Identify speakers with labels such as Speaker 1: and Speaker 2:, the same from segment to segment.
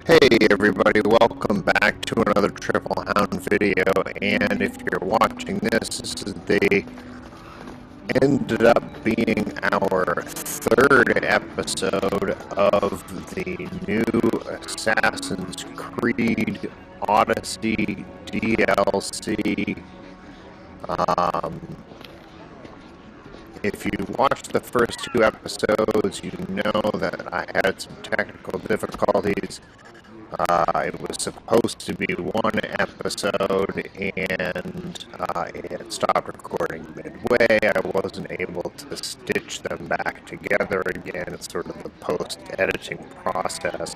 Speaker 1: Hey everybody, welcome back to another Triple Hound video, and if you're watching this is the ended up being our third episode of the new Assassin's Creed Odyssey DLC. If you watched the first two episodes, you know that I had some technical difficulties. It was supposed to be one episode, and it had stopped recording midway. I wasn't able to stitch them back together again. It's sort of the post-editing process.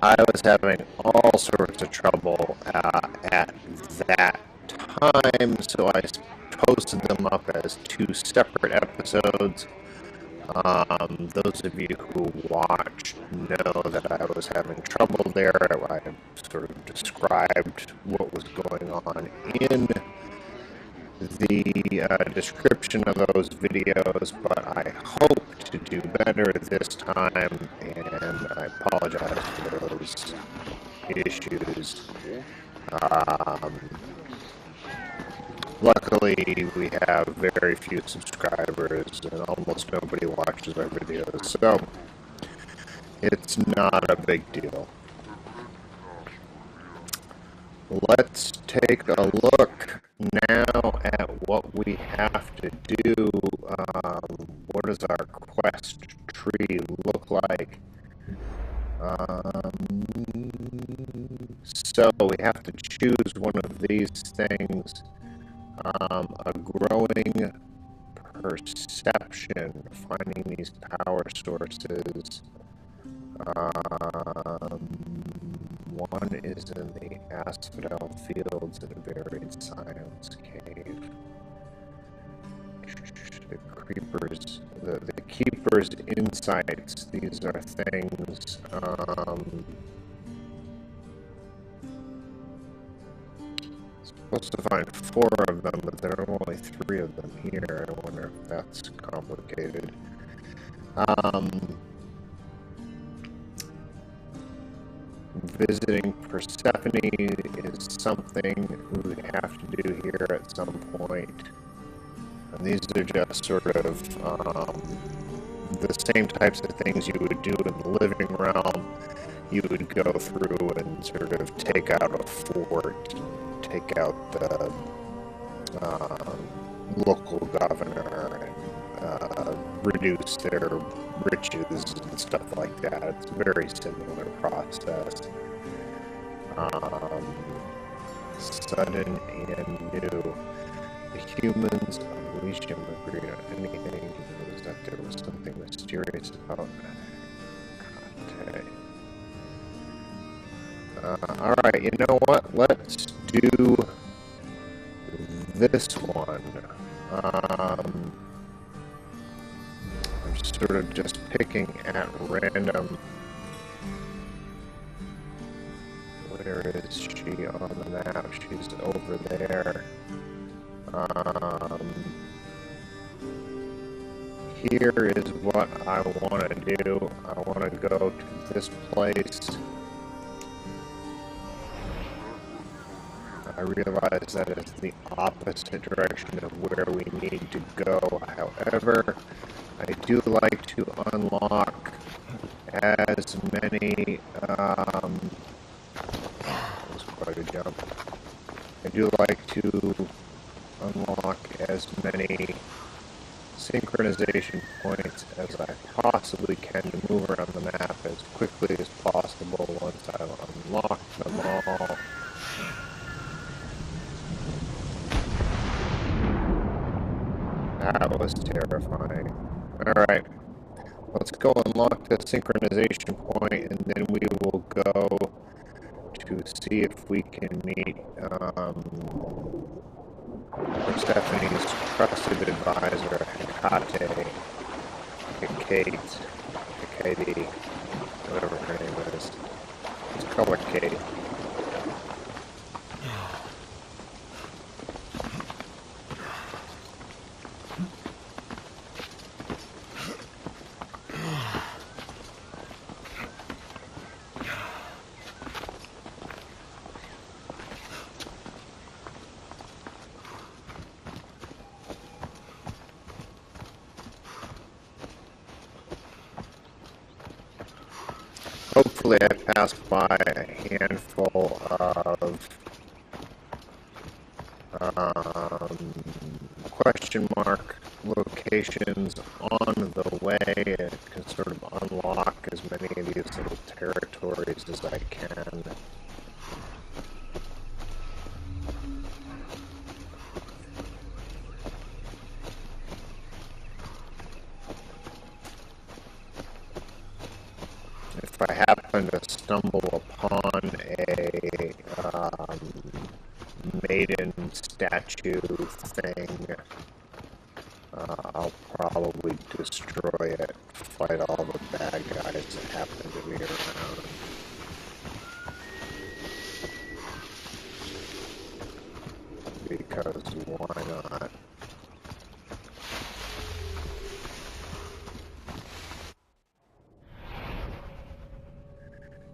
Speaker 1: I was having all sorts of trouble at that time, so I posted them up as two separate episodes. Those of you who watched know that I was having trouble there. I sort of described what was going on in the description of those videos, but I hope to do better this time, and I apologize for those issues. Luckily, we have very few subscribers, and almost nobody watches our videos, so it's not a big deal. Let's take a look now at what we have to do. What does our quest tree look like? So we have to choose one of these things. A growing perception, finding these power sources. One is in the asphodel fields in a buried science cave. The keeper's insights. These are things. Supposed to find 4 of them, but there are only 3 of them here. I wonder if that's complicated. Visiting Persephone is something we have to do here at some point. And these are just sort of the same types of things you would do in the living realm. You would go through and sort of take out a fort, take out the local governor, and reduce their riches and stuff like that. It's a very similar process. Sudden and new. The humans of Elysium agreed on anything. It was that there was something mysterious about Hekate. Alright, you know what? Let's do this one. I'm sort of just picking at random. Where is she on the map? She's over there. Here is what I want to do. I want to go to this place. I realize that is the opposite direction of where we need to go. However, I do like to unlock as many, that was quite a jump. I do like to unlock as many synchronization points as I possibly can to move around the map as quickly as possible once I've unlocked them all. That was terrifying. Alright, let's go unlock the synchronization point, and then we will go to see if we can meet Persephone's trusted advisor, Hekate, Hekate, whatever her name is. Let's call her Kate. Eventually I passed by a handful of question mark locations on the way and can sort of unlock as many of these little territories as I can. If I happen to stumble upon a maiden statue thing, I'll probably destroy it, fight all the bad guys that happen to be around. Because why not?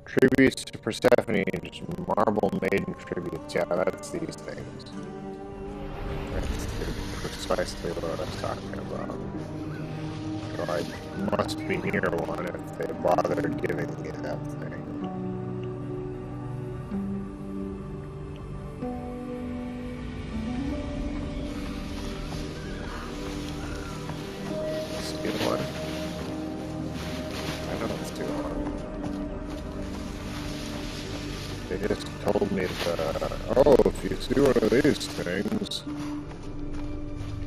Speaker 1: Tributes to Persephone, just marble maiden tributes. Yeah, that's these things. That's precisely what I was talking about. So I must be near one if they bothered giving me that thing. See one? I don't see one. They just told me that, oh, if you see one of these things,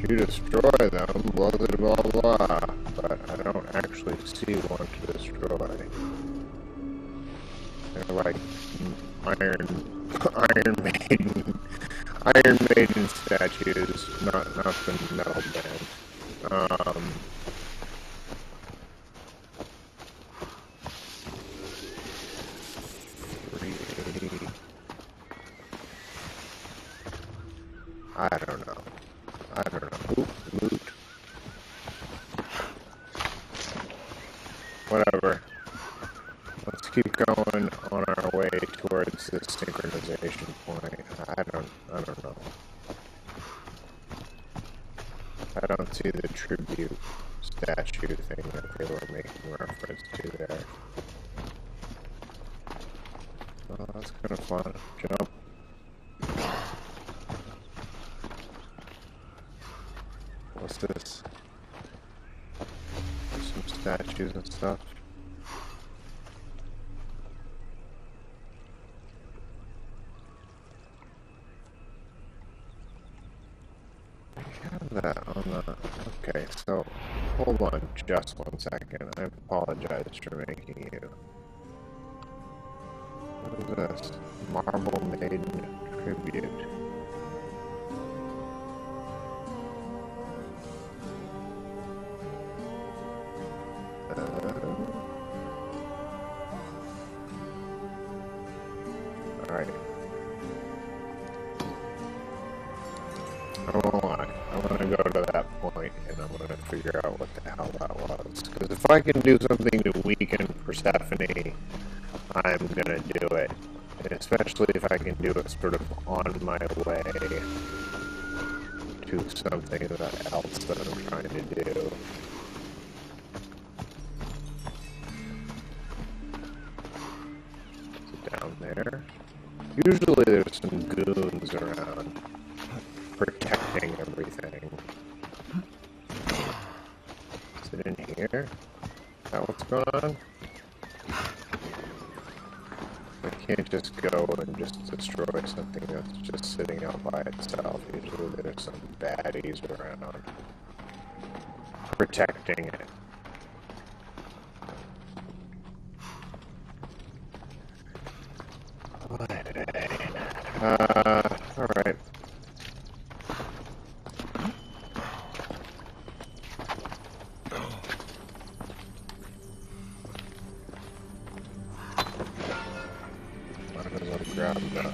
Speaker 1: you destroy them, blah, blah, blah, blah. But I don't actually see one to destroy. They're like Iron Maiden statues, not the metal band. 380. I don't know. Ooh, loot. Whatever. Let's keep going on our way towards this synchronization point. I don't know. I don't see the tribute statue thing that they were making reference to there. Oh, that's kind of fun. Jump. What's this? There's some statues and stuff. I have that on the... Okay, so hold on just 1 second. I apologize for making you. What is this? Marble Maiden Tribute. Alright. I won't lie. I want to go to that point and I want to figure out what the hell that was. Because if I can do something to weaken Persephone, I'm gonna do it. And especially if I can do it sort of on my way to something else that I'm trying to do. Down there. Usually there's some goons around protecting everything. Is it in here? Is that what's going on? I can't just go and just destroy something that's just sitting out by itself. Usually there's some baddies around protecting it. Alright. Might as well grab the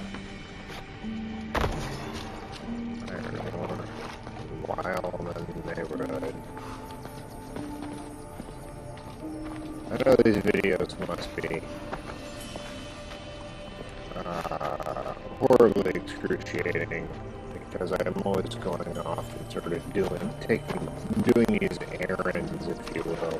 Speaker 1: iron ore while in the neighborhood. I know these videos must be horribly excruciating because I'm always going off and sort of doing these errands, if you will.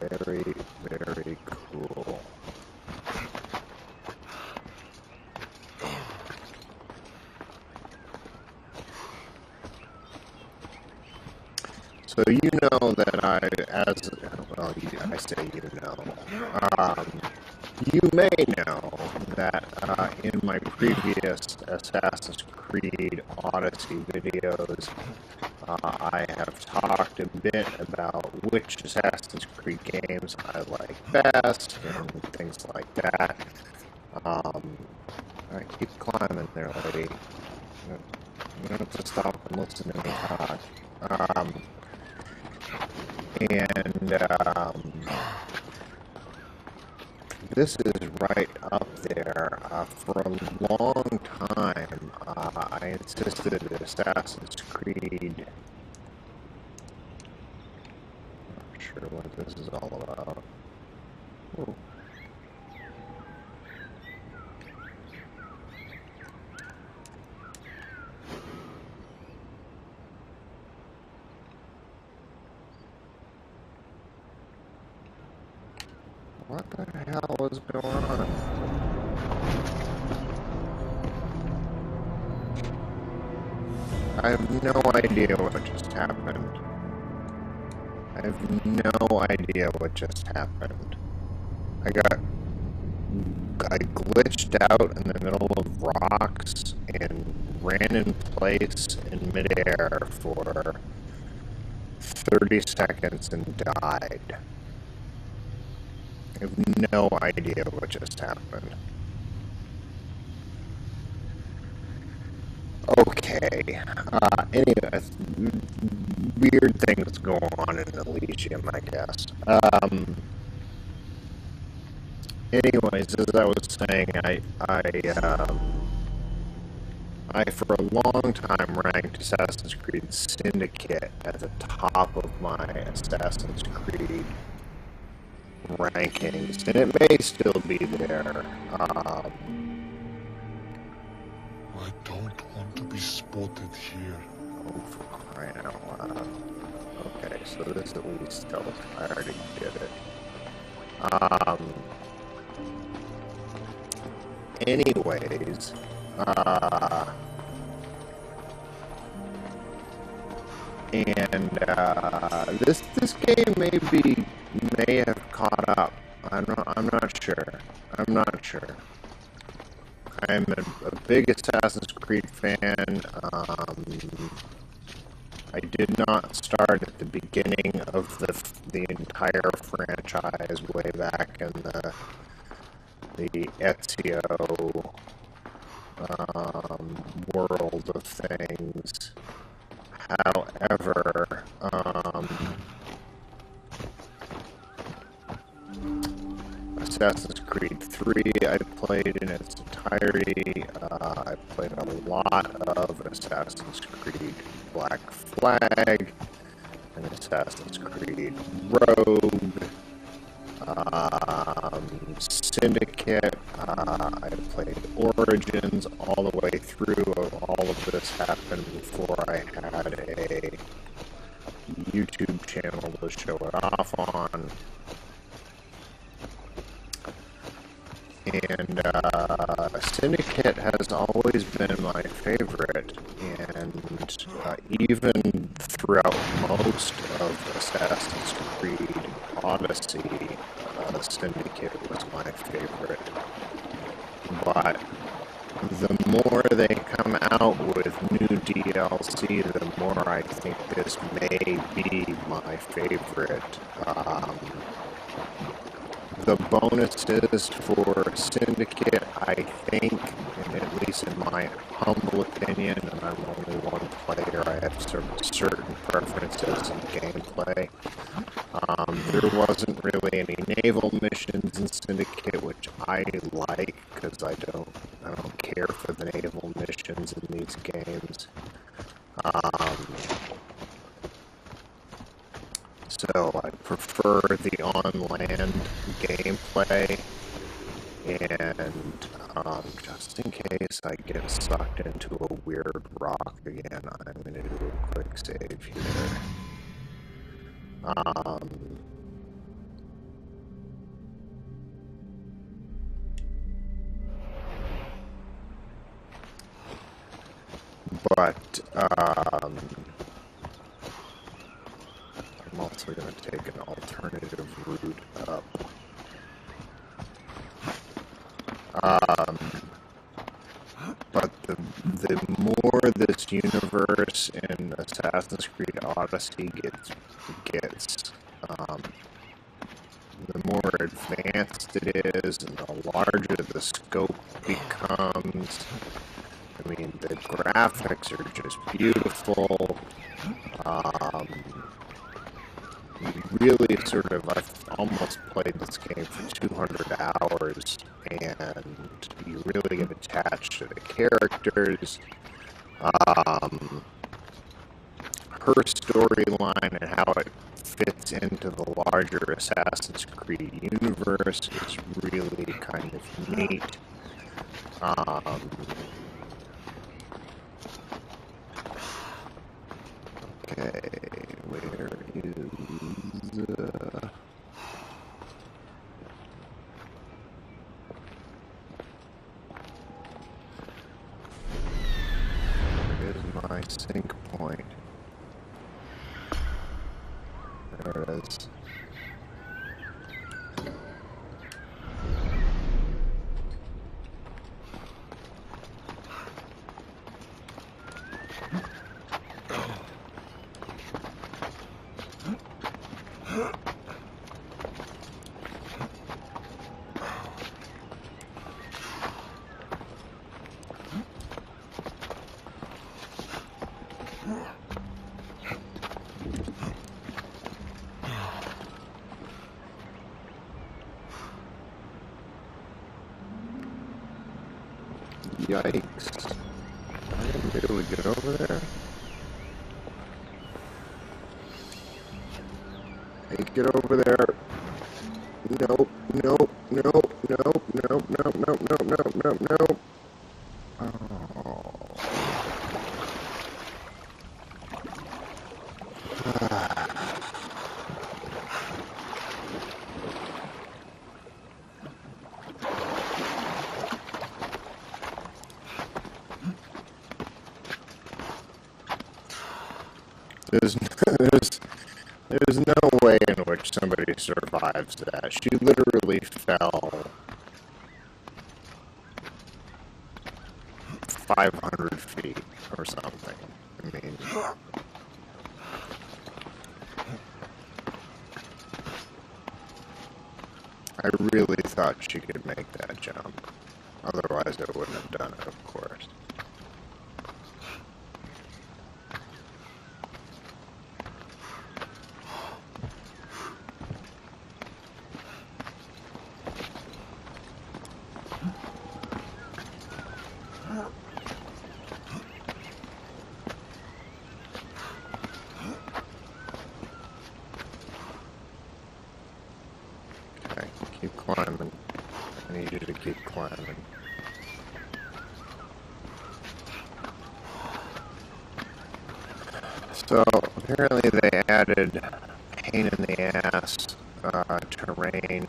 Speaker 1: very, very cool. So you know that I say you know, you may know that in my previous Assassin's Creed Odyssey videos, I have talked a bit about which Assassin's Creed games I like best and things like that. I keep climbing there, lady. You don't have to stop and listen to me talk. And this is right up there. For a long time, I insisted that Assassin's Creed. Not sure what this is all about. Ooh. What the hell is going on? I have no idea what just happened. I have no idea what just happened. I glitched out in the middle of rocks and ran in place in midair for 30 seconds and died. I have no idea what just happened. Okay. Anyway, weird things go on in Elysium, I guess. Anyways, as I was saying, I for a long time ranked Assassin's Creed Syndicate at the top of my Assassin's Creed rankings, and it may still be there.
Speaker 2: I don't want to be spotted here.
Speaker 1: Oh, for crying out loud. Okay, so this at least tells I already did it. Anyways, and this game may have caught up. I'm not sure. I'm not sure. I'm a big Assassin's Creed fan. I did not start at the beginning of the entire franchise way back in the Ezio world of things. However, Assassin's Creed 3 I played in its entirety. I played a lot of Assassin's Creed Black Flag and Assassin's Creed Rogue. Syndicate, I played Origins all the way through. All of this happened before I had a YouTube channel to show it off on. And Syndicate has always been my favorite, and even throughout most of Assassin's Creed Odyssey, Syndicate was my favorite. But the more they come out with new DLC, the more I think this may be my favorite. The bonuses for Syndicate, I think, and at least in my humble opinion, and I'm only one player, I have certain preferences in gameplay. There wasn't really any naval missions in Syndicate, which I like, because I don't care for the naval missions in these games. So I prefer the on-land gameplay, and just in case I get sucked into a weird rock again, I'm going to do a quick save here. I'm also going to take an alternative route up. But the more this universe in Assassin's Creed Odyssey gets the more advanced it is, and the larger the scope becomes. I mean, the graphics are just beautiful. Really sort of, I've almost played this game for 200 hours, and you really get attached to the characters. Her storyline and how it fits into the larger Assassin's Creed universe is really kind of neat. Okay, where is... where is my sync point? There it is. Yikes. Am I gonna be able to get over there? Hey, get over there. Nope, nope, nope, nope, nope, nope, nope, nope, nope, nope, nope. There's no way in which somebody survives that. She literally fell 500 feet or something. I mean, I really thought she could make that jump. Otherwise, I wouldn't have done it, of course. Okay, keep climbing. I need you to keep climbing. So, apparently they added pain in the ass terrain.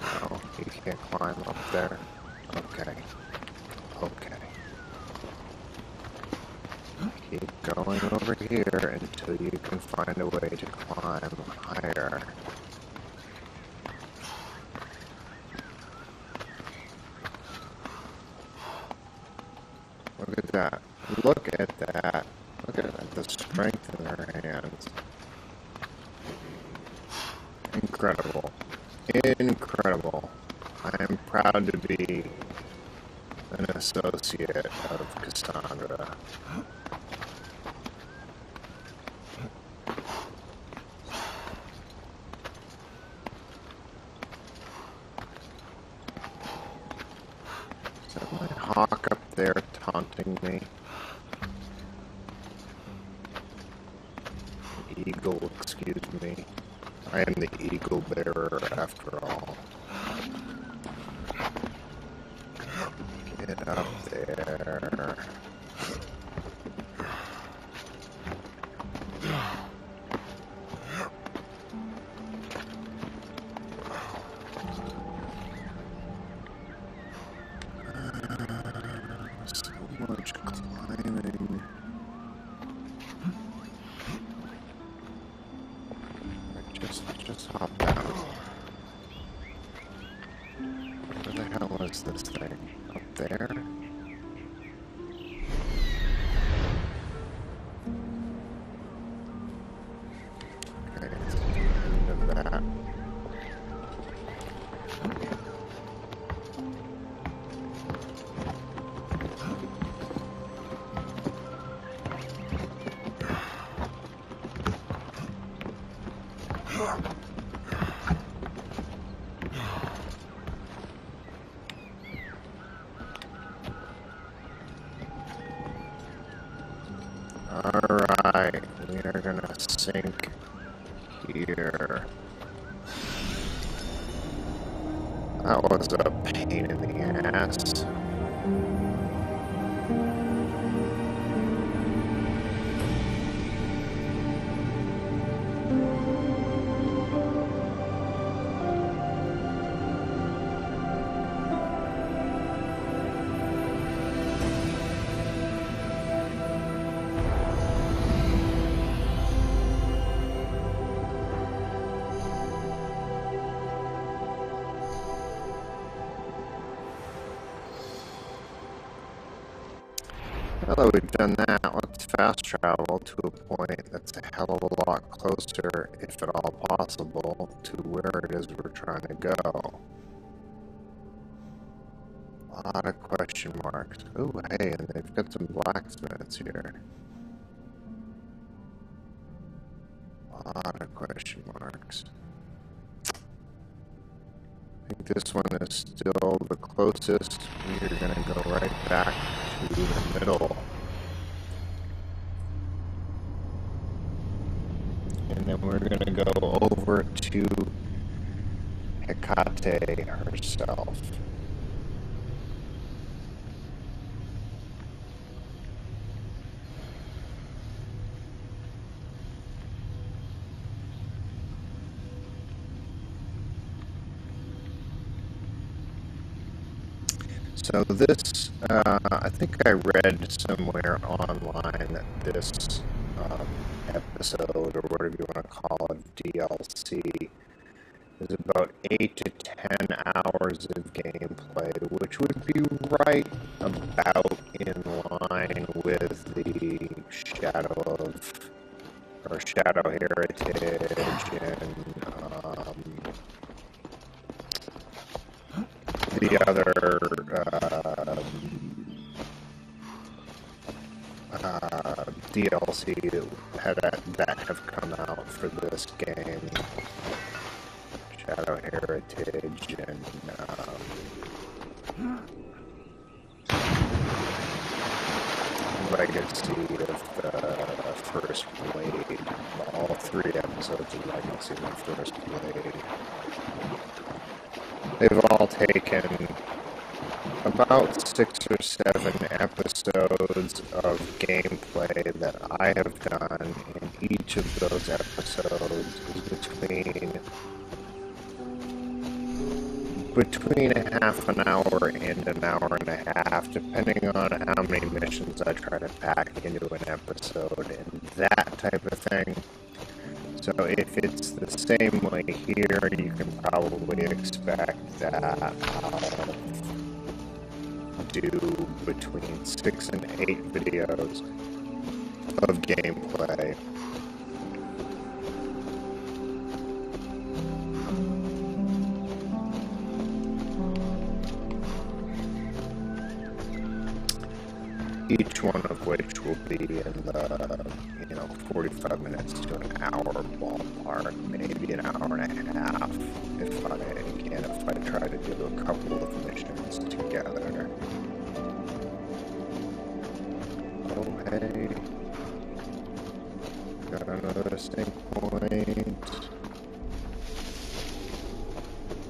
Speaker 1: No, you can't climb up there. Okay. Okay. Keep going over here until you can find a way to climb higher. Look at that. Look at that. Look at that. The strength in her hands. Incredible. Incredible. I am proud to be an associate of Cassandra. Is that my hawk up there taunting me? Eagle, excuse me. I am the eagle bearer after all. Get up there. Alright, we are gonna sink here. That was a pain in the ass. Now that we've done that, let's fast travel to a point that's a hell of a lot closer, if at all possible, to where it is we're trying to go. A lot of question marks. Oh, hey, and they've got some blacksmiths here. A lot of question marks. I think this one is still the closest. We're going to go right back to the middle. And then we're going to go over to Hekate herself. So this, I think I read somewhere online that this episode, or whatever you want to call it, DLC, is about 8 to 10 hours of gameplay, which would be right about in line with the Shadow Heritage and the other DLC that have come out for this game, Shadow Heritage and Legacy of the First Blade. All 3 episodes of Legacy of the First Blade. They've all taken about 6 or 7 episodes of gameplay that I have done, and each of those episodes is between a half an hour and an hour and a half, depending on how many missions I try to pack into an episode and that type of thing. So if it's the same way here, you can probably expect that I'll do between 6 and 8 videos of gameplay. Each one of which will be in the, 45 minutes to an hour ballpark, maybe an hour and a half, if I try to do a couple of missions together. Oh, hey. Got another sync point.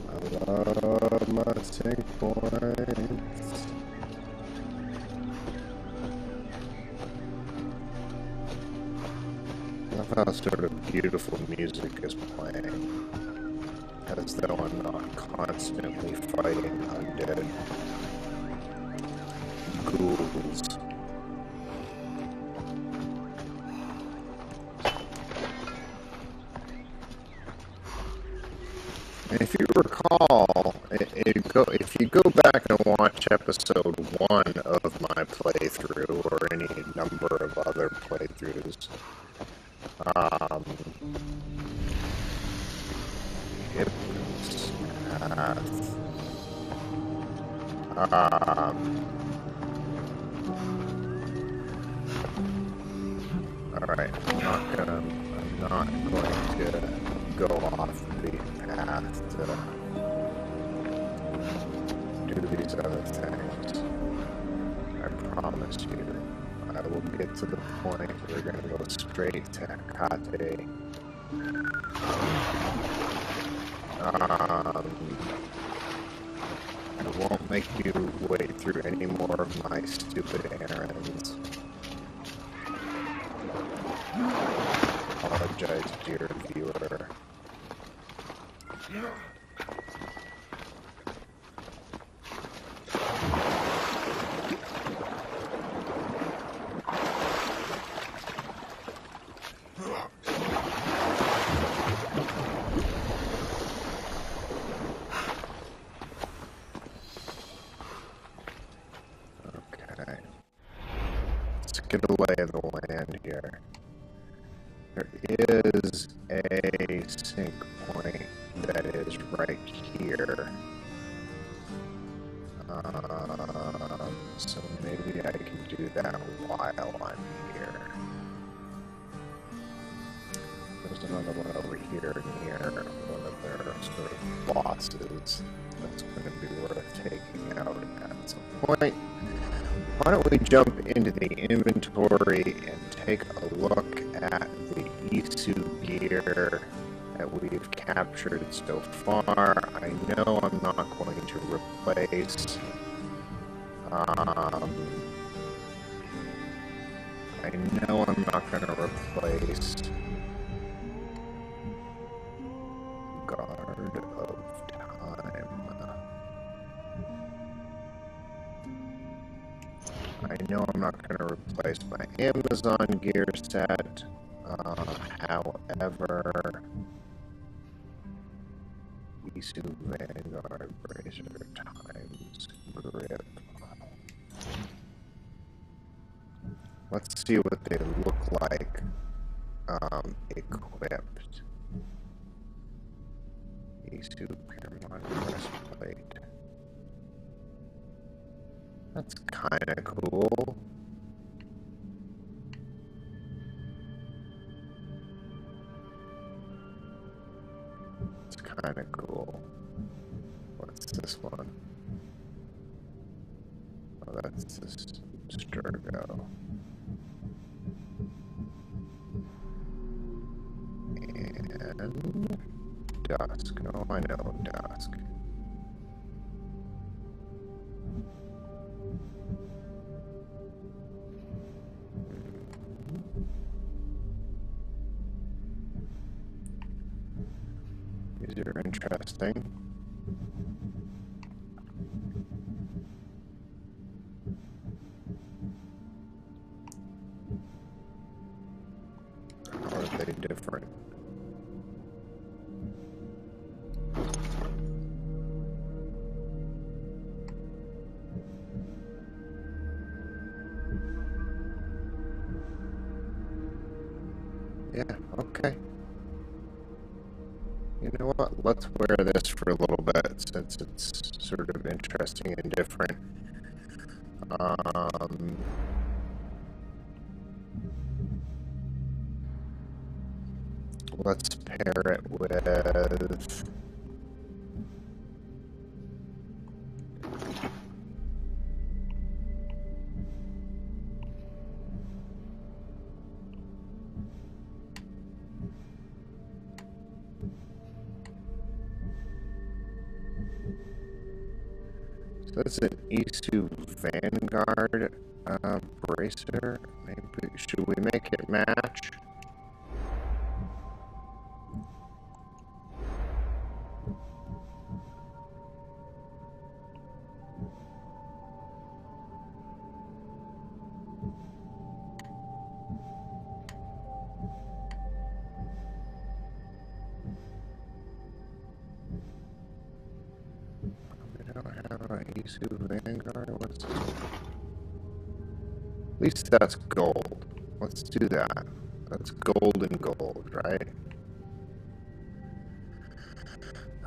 Speaker 1: I love my sync points. I love how sort of beautiful music is playing, as though I'm not constantly fighting undead ghouls. And if you recall, if you go back and watch episode 1 of my playthrough, or any number of other playthroughs, it alright, I'm not going to go off the beaten path to do these other things. I promise you, I I will get to the point. We're going to go straight to Hekate. I won't make you wait through any more of my stupid errands. Apologize, dear viewer. Okay. Let's get a lay of the land here. There is a sync point that is right here. So maybe I can do that while I'm here. There's another one over here near one of their sort of bosses that's going to be worth taking out at some point. Why don't we jump into the inventory and take a look at the Isu gear that we've captured so far. I know I'm not going to replace Guard of Time. I know I'm not going to replace my Amazon gear set. However, Isu Vanguard Bracer times grip. Let's see what they look like equipped. Isu Paramount breastplate. That's kind of cool. It's kind of cool. What's this one? Oh, that's this Sturgo. And Dusk. Oh, I know Dusk. These are interesting. How are they different? Yeah, okay. You know what? Let's wear this for a little bit since it's sort of interesting and different. Let's pair it with... So that's an Isu Vanguard bracer. Maybe should we make it match? We don't have an Isu Vanguard. What's this? At least that's gold. Let's do that. That's gold and gold, right?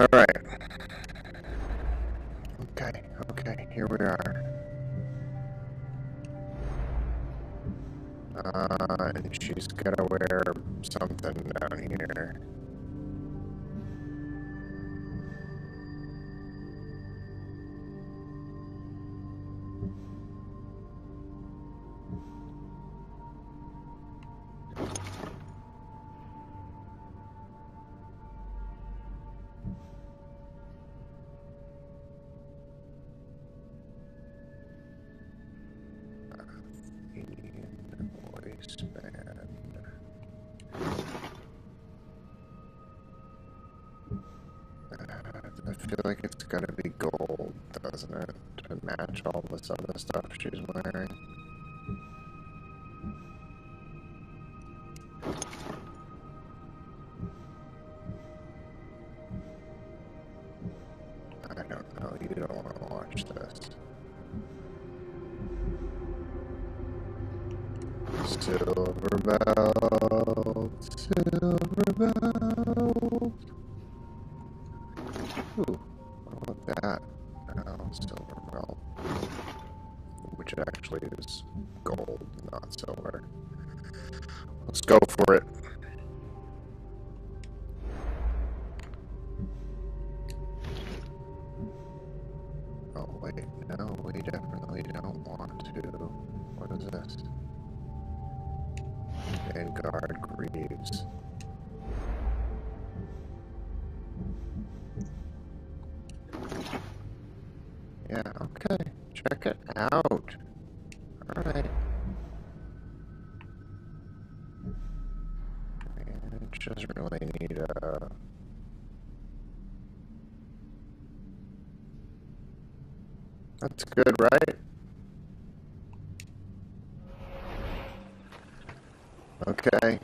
Speaker 1: Alright. Okay, here we are. And she's gotta wear something down here. like it's gotta be gold, doesn't it? To match all this other stuff she's wearing. I don't know, you don't want to watch this. Silver belt, silver belt. Ooh, what about that? Oh, silver belt. Which actually is gold, not silver. Let's go for it. Oh, wait, no, we definitely don't want to. What is this? Vanguard Greaves. Yeah, okay. Check it out. Alright. It doesn't really need a... That's good, right? Okay.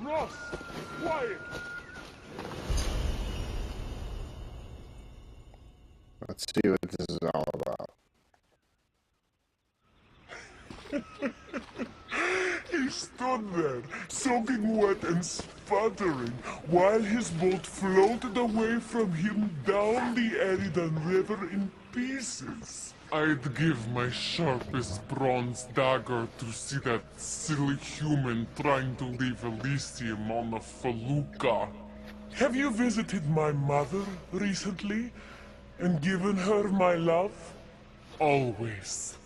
Speaker 2: Ross, quiet!
Speaker 1: Let's see what this is all about.
Speaker 2: He stood there, soaking wet and sputtering, while his boat floated away from him down the Eridan River in pieces. I'd give my sharpest bronze dagger to see that silly human trying to leave Elysium on a felucca. Have you visited my mother recently and given her my love? Always.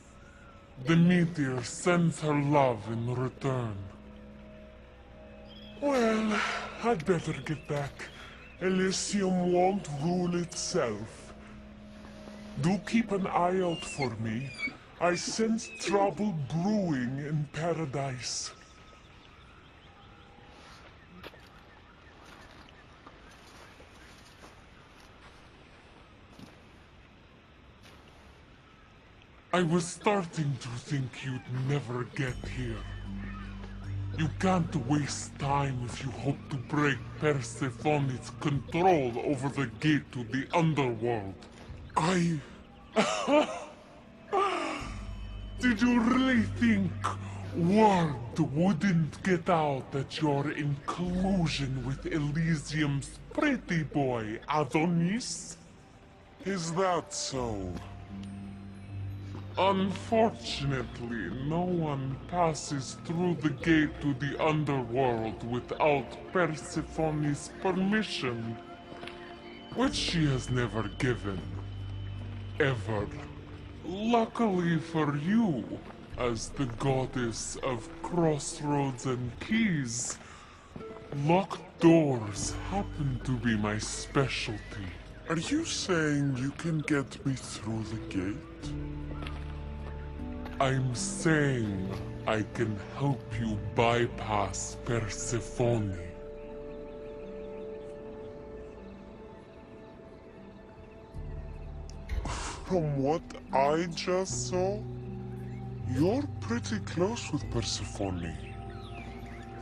Speaker 2: The meteor sends her love in return. Well, I'd better get back. Elysium won't rule itself. Do keep an eye out for me. I sense trouble brewing in paradise. I was starting to think you'd never get here. You can't waste time if you hope to break Persephone's control over the gate to the underworld. Did you really think word wouldn't get out that you're in collusion with Elysium's pretty boy, Adonis? Is that so? Unfortunately, no one passes through the gate to the underworld without Persephone's permission, which she has never given. Ever. Luckily for you, as the goddess of crossroads and keys, locked doors happen to be my specialty. Are you saying you can get me through the gate? I'm saying I can help you bypass Persephone. From what I just saw, you're pretty close with Persephone.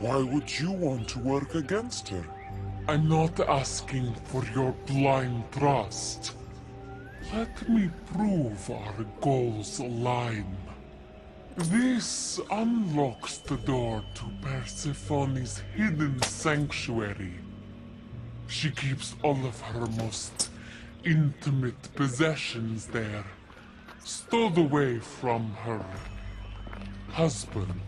Speaker 2: Why would you want to work against her? I'm not asking for your blind trust. Let me prove our goals align. This unlocks the door to Persephone's hidden sanctuary. She keeps all of her most intimate possessions there, stowed away from her husband.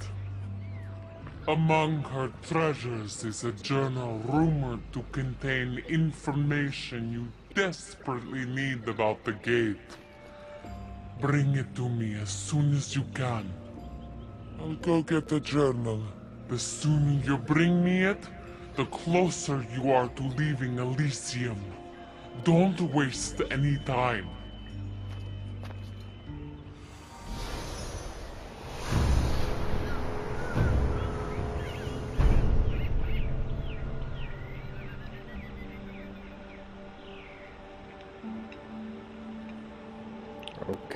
Speaker 2: Among her treasures is a journal rumored to contain information you desperately need about the gate. Bring it to me as soon as you can. I'll go get the journal. The sooner you bring me it, the closer you are to leaving Elysium. Don't waste any time.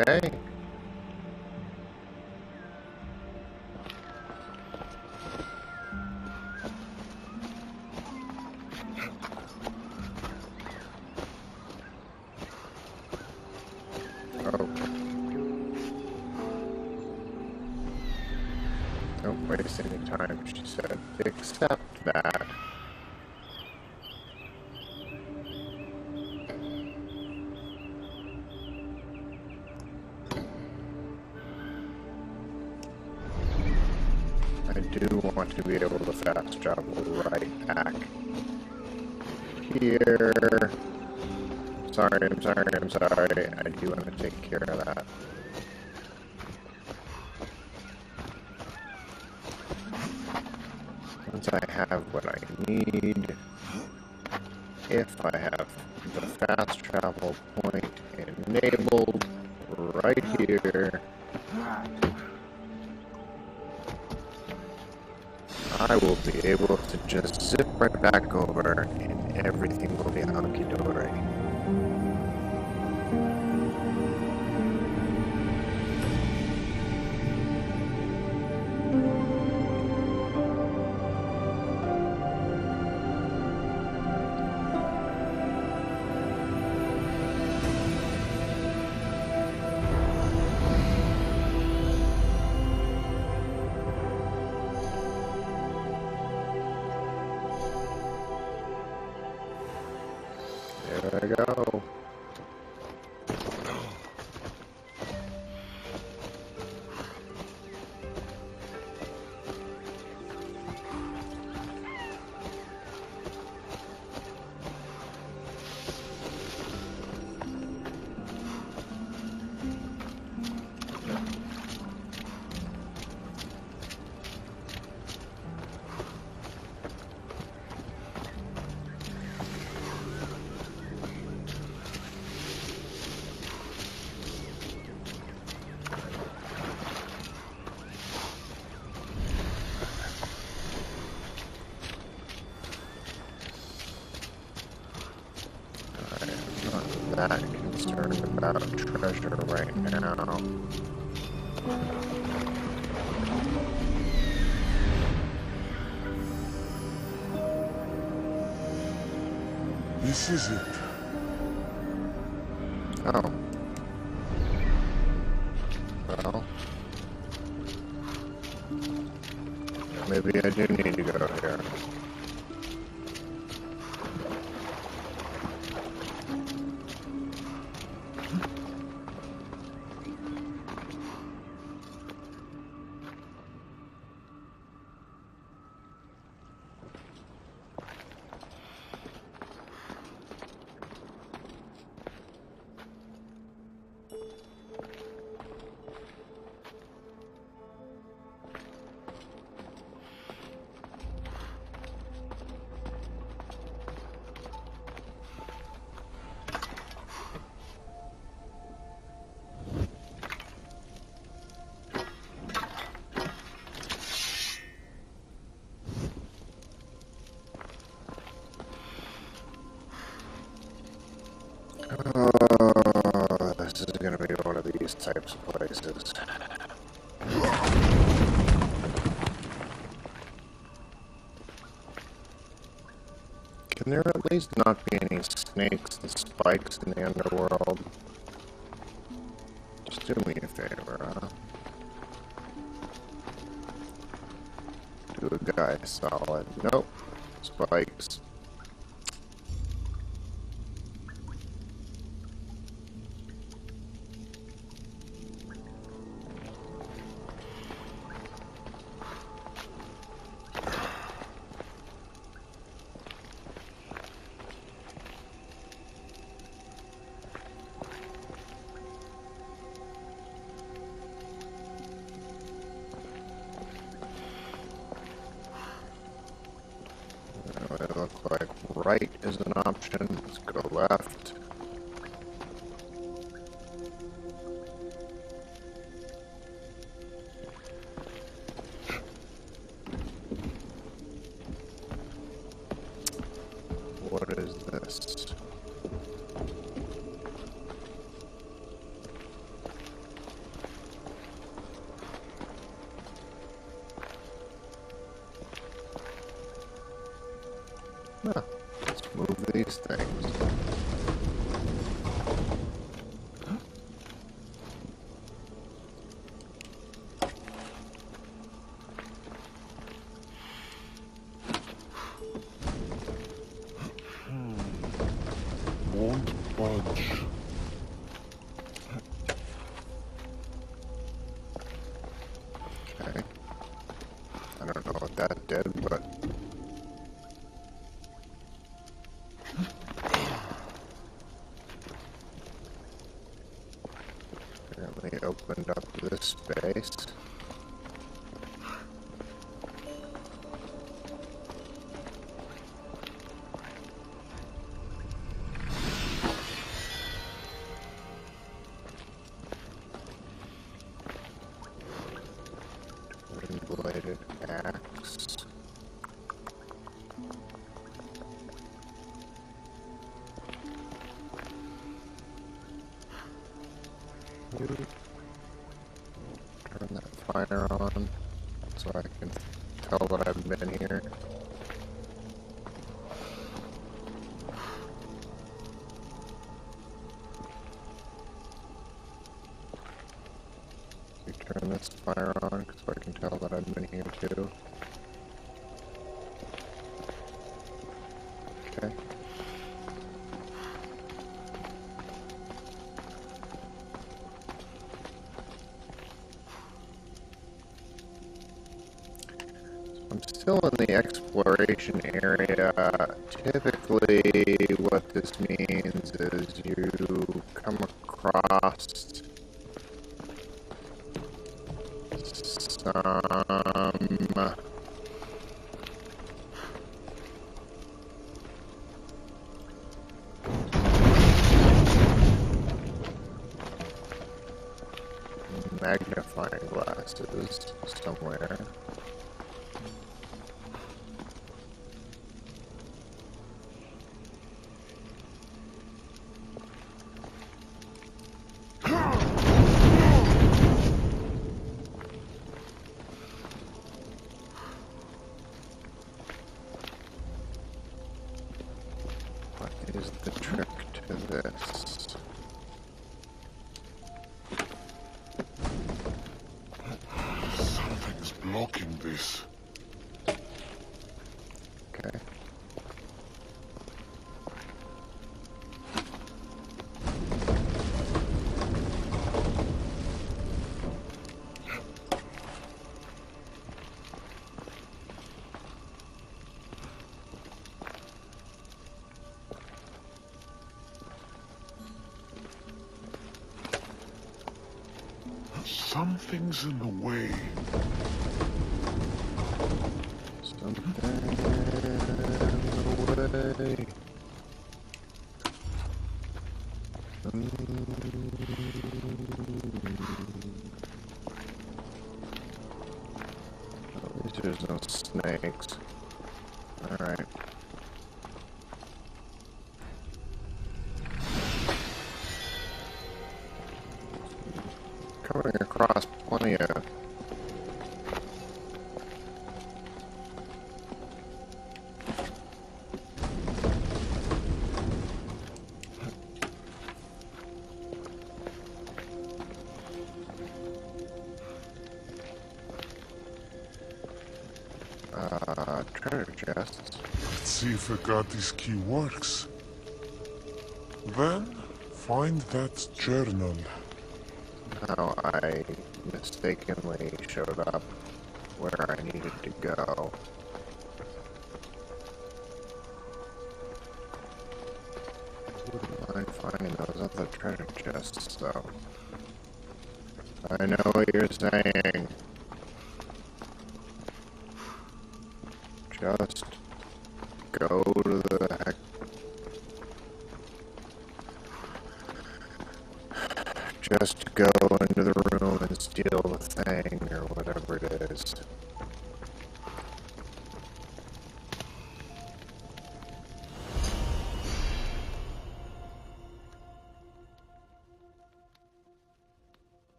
Speaker 1: Okay. Oh. Don't waste any time, she said. Accept that. I do want to be able to fast travel right back here. I'm sorry. I do want to take care of that. Once I have what I need, if I have the fast travel point enabled right here, I will be able to just zip right back over and everything will be hunky-dory. There we go. That concerned about treasure right now.
Speaker 2: This is it.
Speaker 1: Oh. Well. Maybe I do need to go here. Oh, this is going to be one of these types of places. Can there at least not be any snakes and spikes in the underworld? Just do me a favor, huh? Do a guy solid. Nope. Spikes. It looks like right is an option. Let's go left. What is this? Huh. Let's move these things.
Speaker 2: Won't budge.
Speaker 1: Okay. I don't know what that did, but apparently opened up this space. Bladed axe. Turn that fire on so I can tell that I've been here. You turn this fire on so I can tell that I've been here too. Okay. I'm still in the exploration area. Typically, what this means is you come across some magnifying glasses somewhere. What is the trick to this?
Speaker 2: Something's blocking this.
Speaker 1: Okay.
Speaker 2: Something's in the way.
Speaker 1: Something in the way. At least there's no snakes. Alright. Coming across plenty of treasure chests.
Speaker 2: Let's see if Hekate's key works. Then, find that journal.
Speaker 1: How I mistakenly showed up where I needed to go. Wouldn't mind finding those other treasure chests, though. I know what you're saying. Just go to the heck. Just go into the room and steal the thing, or whatever it is.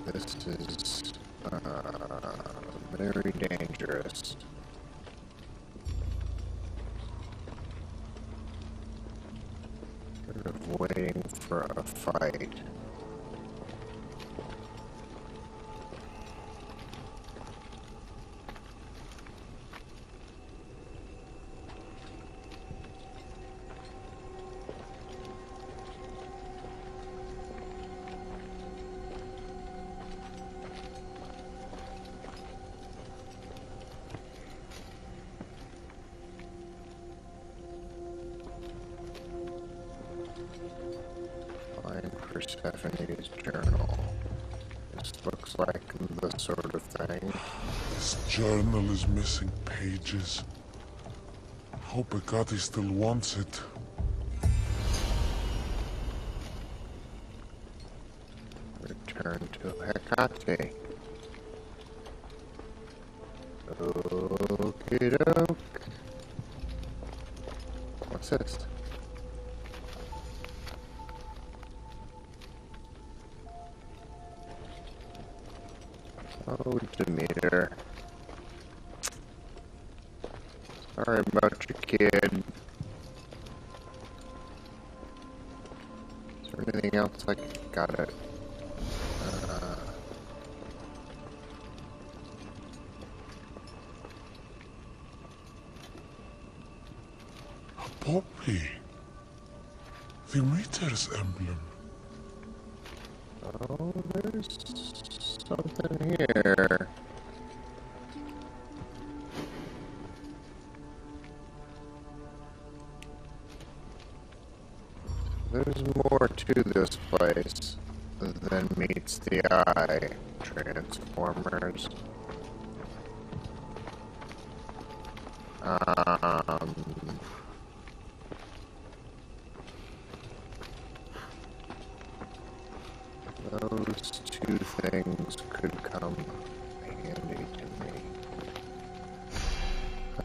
Speaker 1: This is very dangerous. Sort of waiting for a fight. Persephone's journal. This looks like the sort of thing.
Speaker 2: This journal is missing pages. Hope Hekate still wants it.
Speaker 1: Return to Hekate. Okie doke. What's this? Oh, Demeter. Sorry about your kid. Is there anything else I got it?
Speaker 2: A poppy. The Meter's emblem.
Speaker 1: Oh, there's something here. There's more to this place than meets the eye, Transformers. Those two things could come handy to me.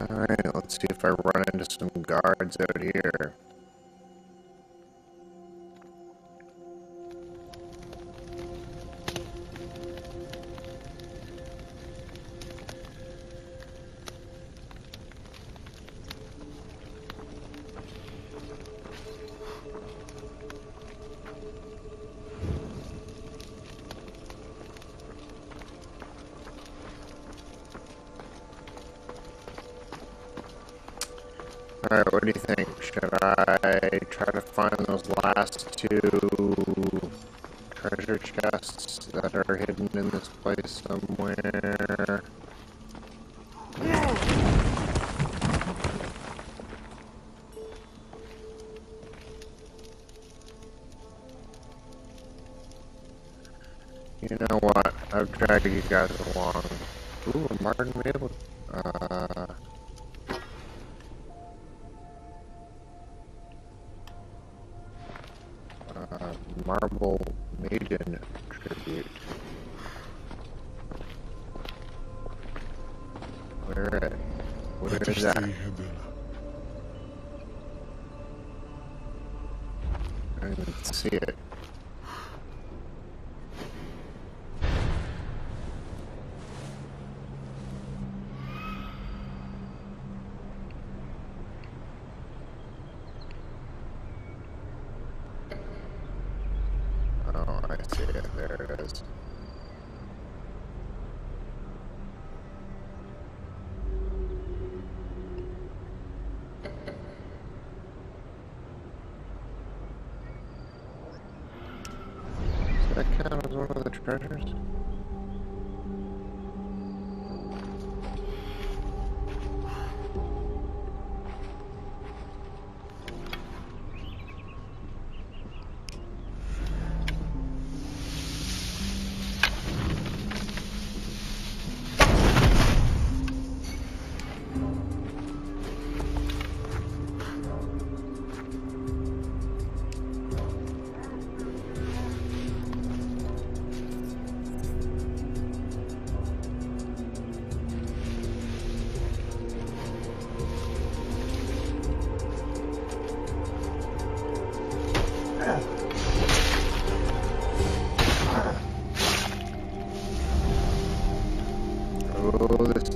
Speaker 1: Alright, let's see if I run into some guards out here. Alright, what do you think? Should I try to find those last two treasure chests that are hidden in this place somewhere? You know what? I've dragged you guys along. Ooh, a Martin Mabel. Marble Maiden tribute. Where is that? I didn't see it. Oh, I see it. There it is. Does that count as one of the treasures?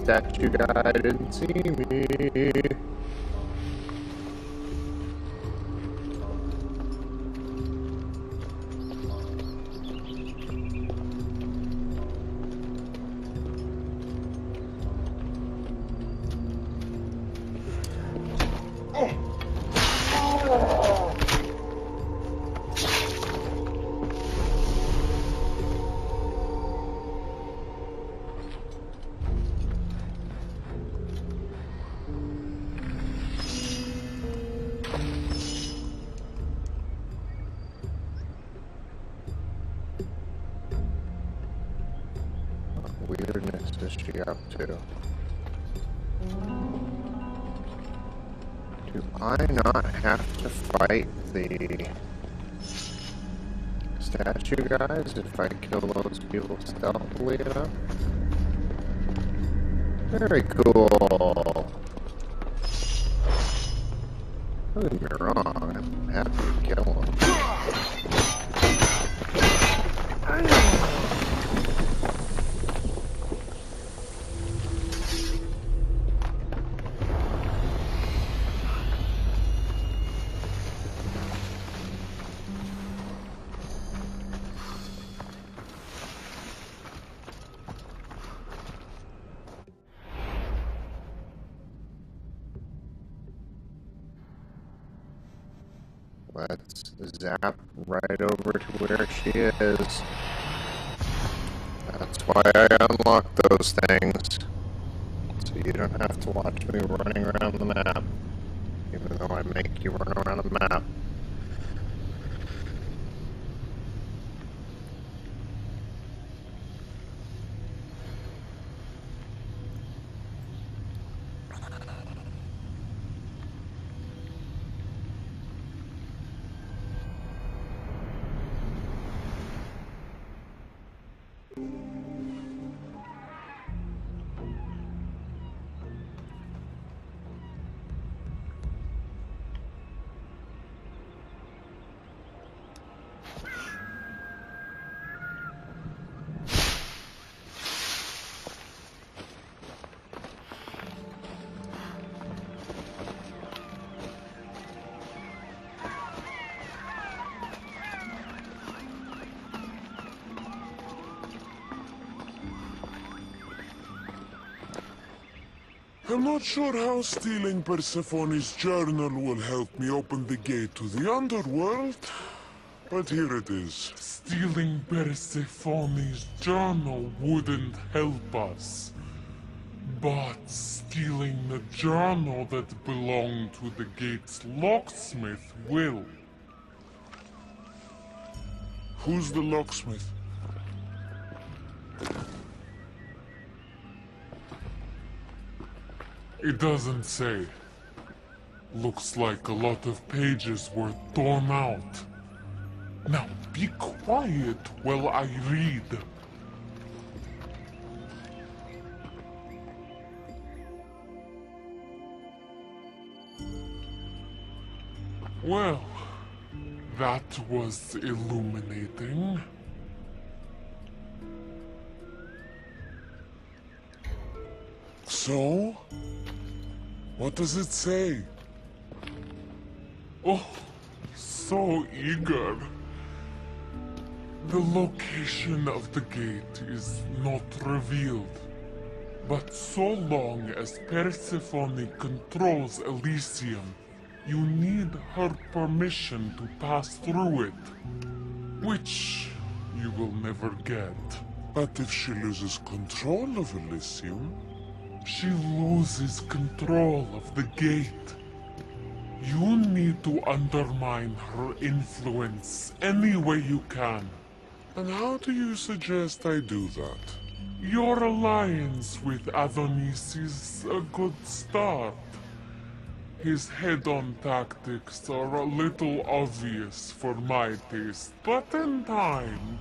Speaker 1: statue guy didn't see me. Weirdness is she up to? Do I not have to fight the statue guys if I kill those people stealthily enough? Very cool. Don't get me wrong, I'm happy to kill them. Let's zap right over to where she is. That's why I unlock those things. So you don't have to watch me running around the map. Even though I make you run around the map.
Speaker 2: I'm not sure how stealing Persephone's journal will help me open the gate to the underworld, but here it is.
Speaker 3: Stealing Persephone's journal wouldn't help us. But stealing the journal that belonged to the gate's locksmith will.
Speaker 2: Who's the locksmith?
Speaker 3: It doesn't say. Looks like a lot of pages were torn out. Now be quiet while I read. Well, that was illuminating.
Speaker 2: So? What does it say?
Speaker 3: Oh, so eager. The location of the gate is not revealed. But so long as Persephone controls Elysium, you need her permission to pass through it. Which you will never get.
Speaker 2: But if she loses control of Elysium?
Speaker 3: She loses control of the gate. You need to undermine her influence any way you can.
Speaker 2: And how do you suggest I do that?
Speaker 3: Your alliance with Adonis is a good start. His head-on tactics are a little obvious for my taste, but in time,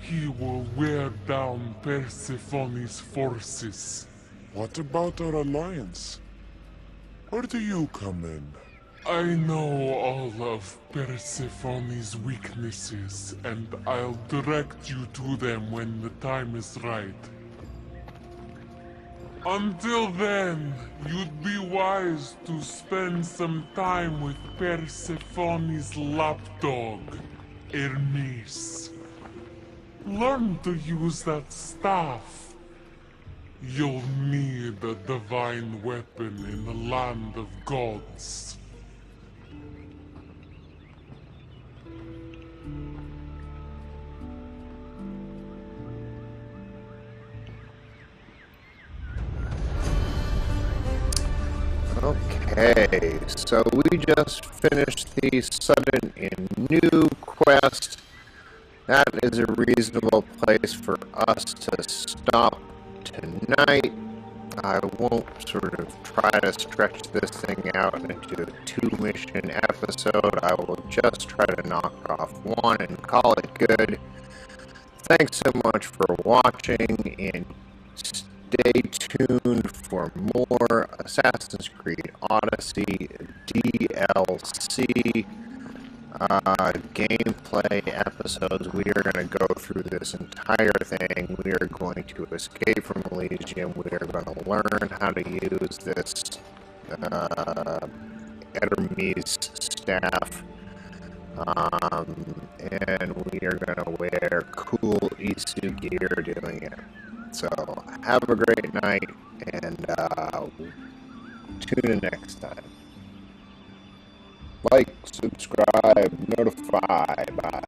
Speaker 3: he will wear down Persephone's forces.
Speaker 2: What about our alliance? Where do you come in?
Speaker 3: I know all of Persephone's weaknesses, and I'll direct you to them when the time is right. Until then, you'd be wise to spend some time with Persephone's lapdog, Hermes. Learn to use that staff. You'll need a divine weapon in the land of gods.
Speaker 1: Okay, so we just finished the sudden and new quest. That is a reasonable place for us to stop tonight. I won't sort of try to stretch this thing out into a 2-mission episode. I will just try to knock off one and call it good. Thanks so much for watching, and stay tuned for more Assassin's Creed Odyssey DLC gameplay episodes. We are going to go through this entire thing. We are going to escape from Elysium. We are going to learn how to use this Hermes staff. And we are going to wear cool Isu gear doing it. So, have a great night.